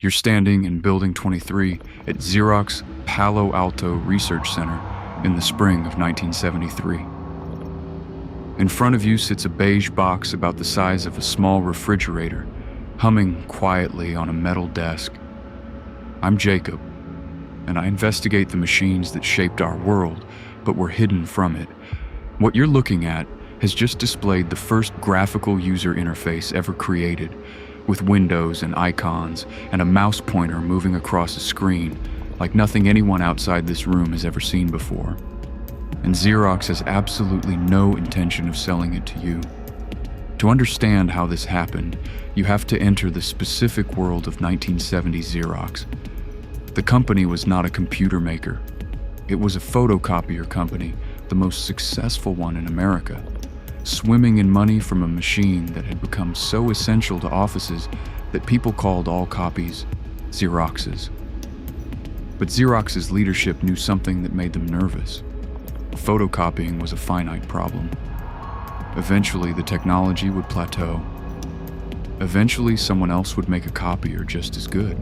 You're standing in Building 23 at Xerox Palo Alto Research Center in the spring of 1973. In front of you sits a beige box about the size of a small refrigerator, humming quietly on a metal desk. I'm Jacob, and I investigate the machines that shaped our world, but were hidden from it. What you're looking at has just displayed the first graphical user interface ever created, with windows and icons and a mouse pointer moving across a screen like nothing anyone outside this room has ever seen before. And Xerox has absolutely no intention of selling it to you. To understand how this happened, you have to enter the specific world of 1970 Xerox. The company was not a computer maker. It was a photocopier company, the most successful one in America, swimming in money from a machine that had become so essential to offices that people called all copies Xeroxes. But Xerox's leadership knew something that made them nervous. Photocopying was a finite problem. Eventually, the technology would plateau. Eventually, someone else would make a copier just as good.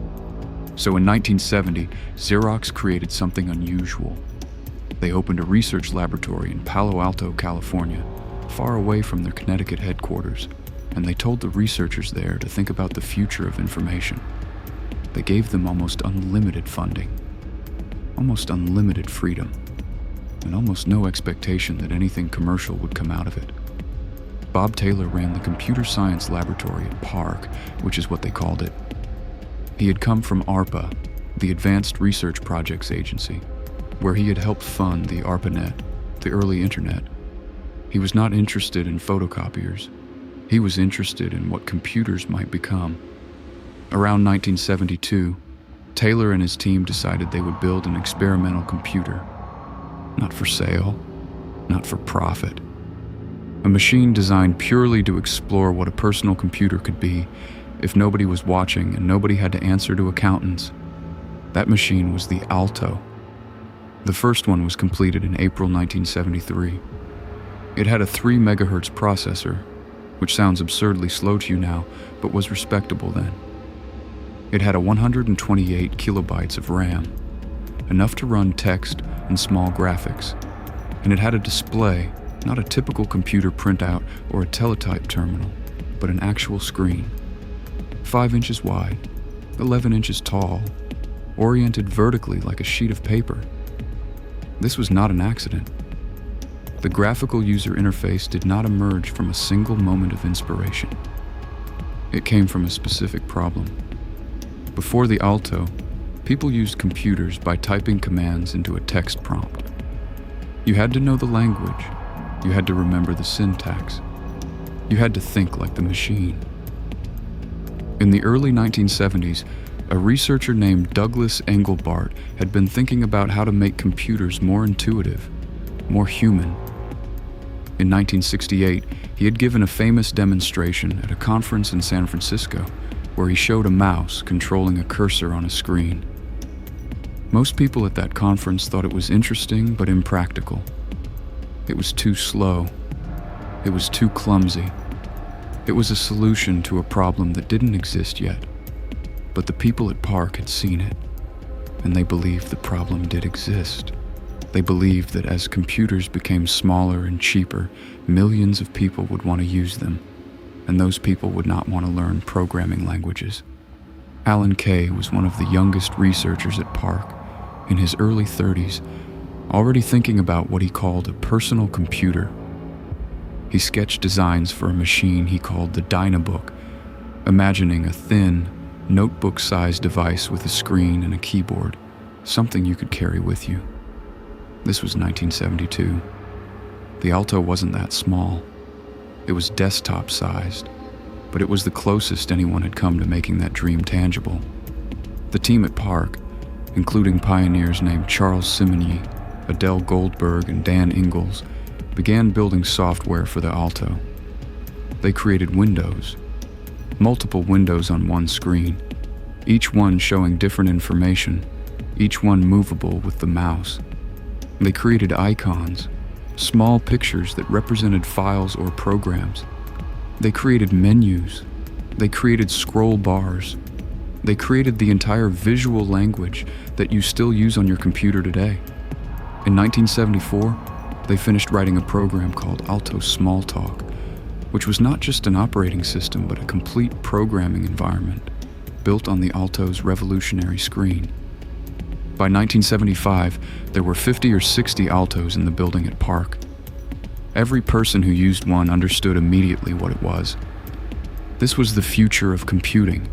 So in 1970, Xerox created something unusual. They opened a research laboratory in Palo Alto, California, far away from their Connecticut headquarters, and they told the researchers there to think about the future of information. They gave them almost unlimited funding, almost unlimited freedom, and almost no expectation that anything commercial would come out of it. Bob Taylor ran the computer science laboratory at PARC, which is what they called it. He had come from ARPA, the Advanced Research Projects Agency, where he had helped fund the ARPANET, the early internet. He was not interested in photocopiers. He was interested in what computers might become. Around 1972, Taylor and his team decided they would build an experimental computer. Not for sale, not for profit. A machine designed purely to explore what a personal computer could be if nobody was watching and nobody had to answer to accountants. That machine was the Alto. The first one was completed in April 1973. It had a 3 megahertz processor, which sounds absurdly slow to you now, but was respectable then. It had a 128 kilobytes of RAM, enough to run text and small graphics. And it had a display, not a typical computer printout or a teletype terminal, but an actual screen. 5 inches wide, 11 inches tall, oriented vertically like a sheet of paper. This was not an accident. The graphical user interface did not emerge from a single moment of inspiration. It came from a specific problem. Before the Alto, people used computers by typing commands into a text prompt. You had to know the language. You had to remember the syntax. You had to think like the machine. In the early 1970s, a researcher named Douglas Engelbart had been thinking about how to make computers more intuitive, more human. In 1968, he had given a famous demonstration at a conference in San Francisco where he showed a mouse controlling a cursor on a screen. Most people at that conference thought it was interesting but impractical. It was too slow. It was too clumsy. It was a solution to a problem that didn't exist yet. But the people at PARC had seen it, and they believed the problem did exist. They believed that as computers became smaller and cheaper, millions of people would want to use them, and those people would not want to learn programming languages. Alan Kay was one of the youngest researchers at PARC, in his early 30s, already thinking about what he called a personal computer. He sketched designs for a machine he called the Dynabook, imagining a thin, notebook-sized device with a screen and a keyboard, something you could carry with you. This was 1972. The Alto wasn't that small. It was desktop-sized, but it was the closest anyone had come to making that dream tangible. The team at PARC, including pioneers named Charles Simonyi, Adele Goldberg, and Dan Ingalls, began building software for the Alto. They created windows, multiple windows on one screen, each one showing different information, each one movable with the mouse. They created icons, small pictures that represented files or programs. They created menus. They created scroll bars. They created the entire visual language that you still use on your computer today. In 1974, they finished writing a program called Alto Smalltalk, which was not just an operating system but a complete programming environment built on the Alto's revolutionary screen. By 1975, there were 50 or 60 Altos in the building at PARC. Every person who used one understood immediately what it was. This was the future of computing.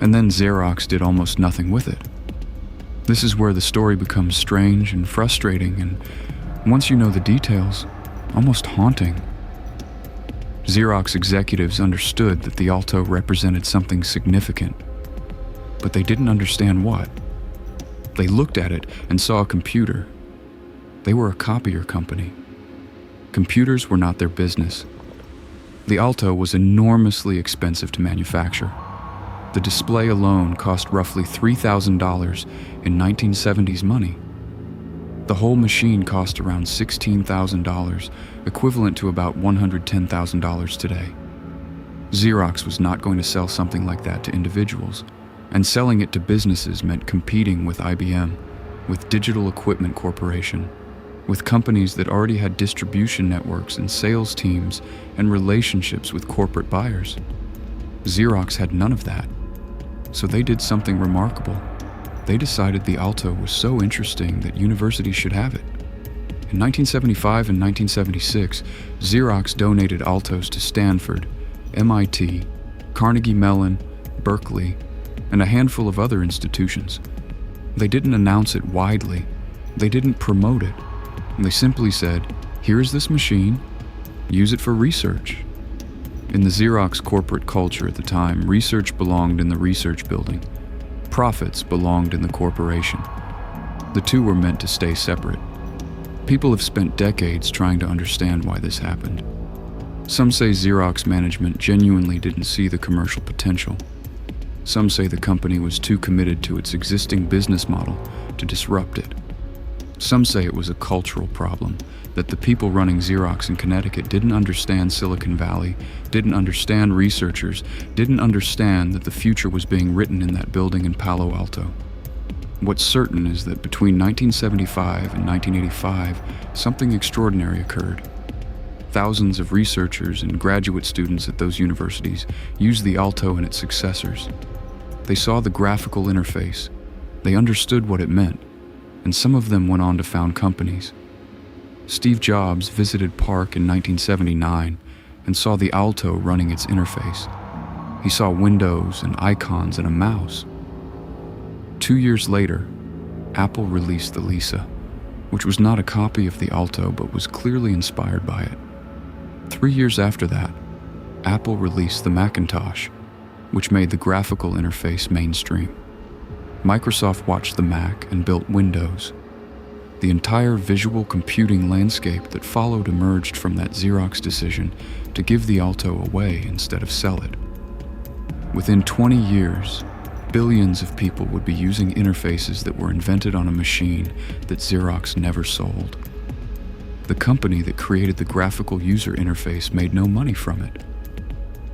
And then Xerox did almost nothing with it. This is where the story becomes strange and frustrating, and once you know the details, almost haunting. Xerox executives understood that the Alto represented something significant, but they didn't understand what. They looked at it and saw a computer. They were a copier company. Computers were not their business. The Alto was enormously expensive to manufacture. The display alone cost roughly $3,000 in 1970s money. The whole machine cost around $16,000, equivalent to about $110,000 today. Xerox was not going to sell something like that to individuals, and selling it to businesses meant competing with IBM, with Digital Equipment Corporation, with companies that already had distribution networks and sales teams and relationships with corporate buyers. Xerox had none of that, so they did something remarkable. They decided the Alto was so interesting that universities should have it. In 1975 and 1976, Xerox donated Altos to Stanford, MIT, Carnegie Mellon, Berkeley, and a handful of other institutions. They didn't announce it widely. They didn't promote it. They simply said, "Here's this machine, use it for research." In the Xerox corporate culture at the time, research belonged in the research building. Profits belonged in the corporation. The two were meant to stay separate. People have spent decades trying to understand why this happened. Some say Xerox management genuinely didn't see the commercial potential. Some say the company was too committed to its existing business model to disrupt it. Some say it was a cultural problem, that the people running Xerox in Connecticut didn't understand Silicon Valley, didn't understand researchers, didn't understand that the future was being written in that building in Palo Alto. What's certain is that between 1975 and 1985, something extraordinary occurred. Thousands of researchers and graduate students at those universities used the Alto and its successors. They saw the graphical interface. They understood what it meant, and some of them went on to found companies. Steve Jobs visited PARC in 1979 and saw the Alto running its interface. He saw windows and icons and a mouse. 2 years later, Apple released the Lisa, which was not a copy of the Alto but was clearly inspired by it. 3 years after that, Apple released the Macintosh, which made the graphical interface mainstream. Microsoft watched the Mac and built Windows. The entire visual computing landscape that followed emerged from that Xerox decision to give the Alto away instead of sell it. Within 20 years, billions of people would be using interfaces that were invented on a machine that Xerox never sold. The company that created the graphical user interface made no money from it.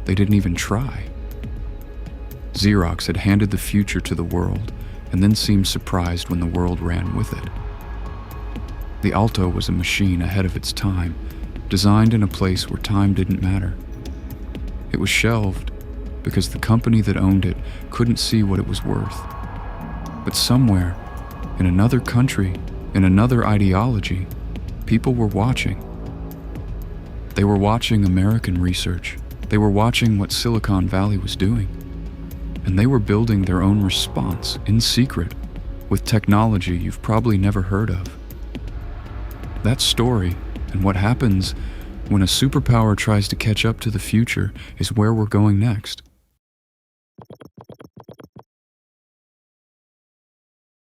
They didn't even try. Xerox had handed the future to the world and then seemed surprised when the world ran with it. The Alto was a machine ahead of its time, designed in a place where time didn't matter. It was shelved because the company that owned it couldn't see what it was worth. But somewhere, in another country, in another ideology, people were watching. They were watching American research. They were watching what Silicon Valley was doing. And they were building their own response in secret with technology you've probably never heard of. That story and what happens when a superpower tries to catch up to the future is where we're going next.